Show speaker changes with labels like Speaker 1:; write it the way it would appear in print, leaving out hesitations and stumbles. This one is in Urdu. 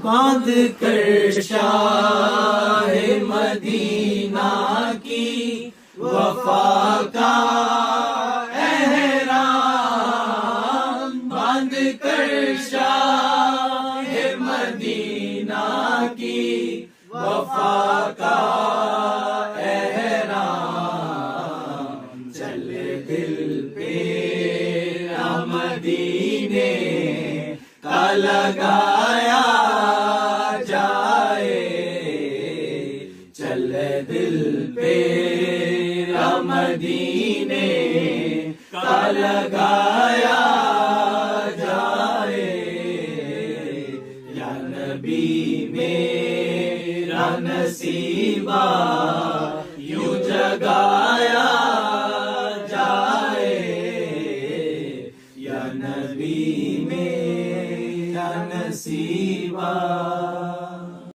Speaker 1: باندھ کر شاہ مدینہ کی وفا کا احرام، باندھ کر شاہ مدینہ کی وفا کا احرام، چل دل پہ مدینے کا لگایا جائے، چل دل پہ مدینے کا لگایا جائے، یا نبی میرا نصیبہ یوں جگایا جائے، یا نبی میرا نصیبہ